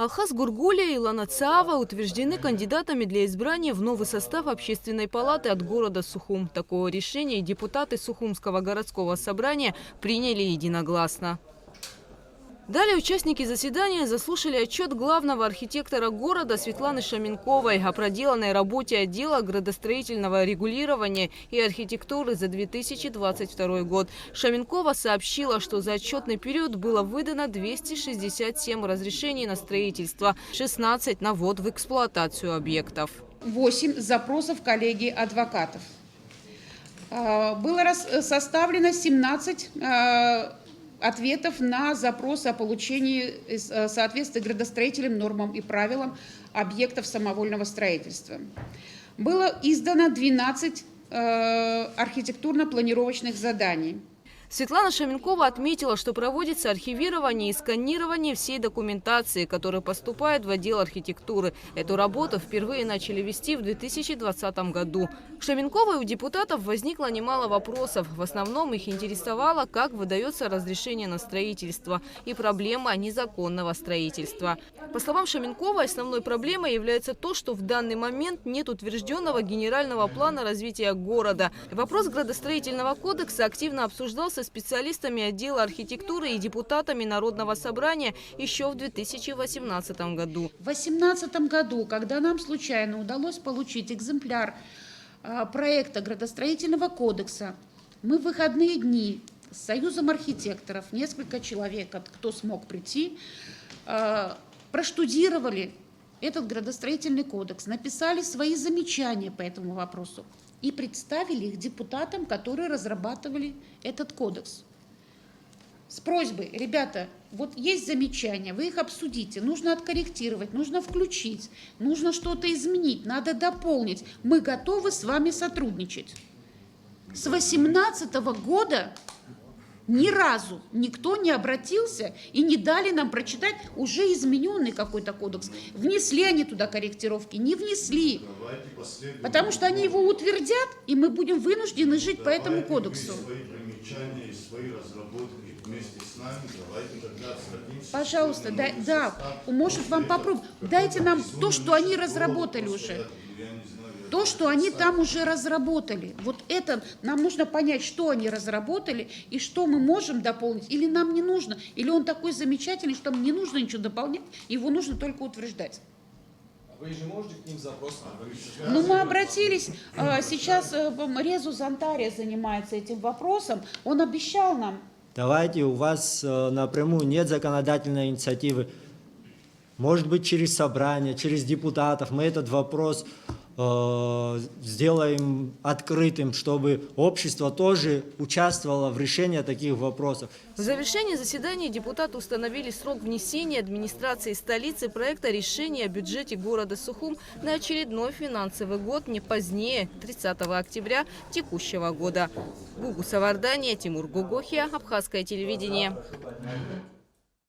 Алхаз Гургуля и Лана Цаава утверждены кандидатами для избрания в новый состав Общественной палаты от города Сухум. Такое решение депутаты Сухумского городского собрания приняли единогласно. Далее участники заседания заслушали отчет главного архитектора города Светланы Шаменковой о проделанной работе отдела градостроительного регулирования и архитектуры за 2022 год. Шаменкова сообщила, что за отчетный период было выдано 267 разрешений на строительство, 16 на ввод в эксплуатацию объектов. 8 запросов коллегии адвокатов. Было составлено 17 ответов на запрос о получении соответствия градостроительным нормам и правилам объектов самовольного строительства. Было издано 12 архитектурно-планировочных заданий. Светлана Шаменкова отметила, что проводится архивирование и сканирование всей документации, которая поступает в отдел архитектуры. Эту работу впервые начали вести в 2020 году. У Шаменковой у депутатов возникло немало вопросов. В основном их интересовало, как выдается разрешение на строительство и проблема незаконного строительства. По словам Шаменковой, основной проблемой является то, что в данный момент нет утвержденного генерального плана развития города. Вопрос градостроительного кодекса активно обсуждался специалистами отдела архитектуры и депутатами Народного собрания еще в 2018 году. В 2018 году, когда нам случайно удалось получить экземпляр проекта градостроительного кодекса, мы в выходные дни с Союзом архитекторов, несколько человек, кто смог прийти, проштудировали этот градостроительный кодекс, написали свои замечания по этому вопросу и представили их депутатам, которые разрабатывали этот кодекс. С просьбой: ребята, вот есть замечания, вы их обсудите, нужно откорректировать, нужно включить, нужно что-то изменить, надо дополнить. Мы готовы с вами сотрудничать. С 2018 года ни разу никто не обратился и не дали нам прочитать уже измененный какой-то кодекс. Внесли они туда корректировки, не внесли. Потому что они его утвердят, и мы будем вынуждены жить по этому кодексу. Пожалуйста, да, может вам попробовать. Дайте нам то, что они разработали уже. То, что они там уже разработали. Вот это нам нужно понять, что они разработали и что мы можем дополнить, или нам не нужно. Или он такой замечательный, что нам не нужно ничего дополнять, его нужно только утверждать. Вы же можете к ним запрос? Ну, мы обратились, сейчас Резу Зантария занимается этим вопросом, он обещал нам. Давайте, у вас напрямую нет законодательной инициативы. Может быть, через собрание, через депутатов мы этот вопрос сделаем открытым, чтобы общество тоже участвовало в решении таких вопросов. В завершении заседания депутаты установили срок внесения администрации столицы проекта решения о бюджете города Сухум на очередной финансовый год не позднее 30 октября текущего года. Гугу Савардания, Тимур Гугохия, Абхазское телевидение.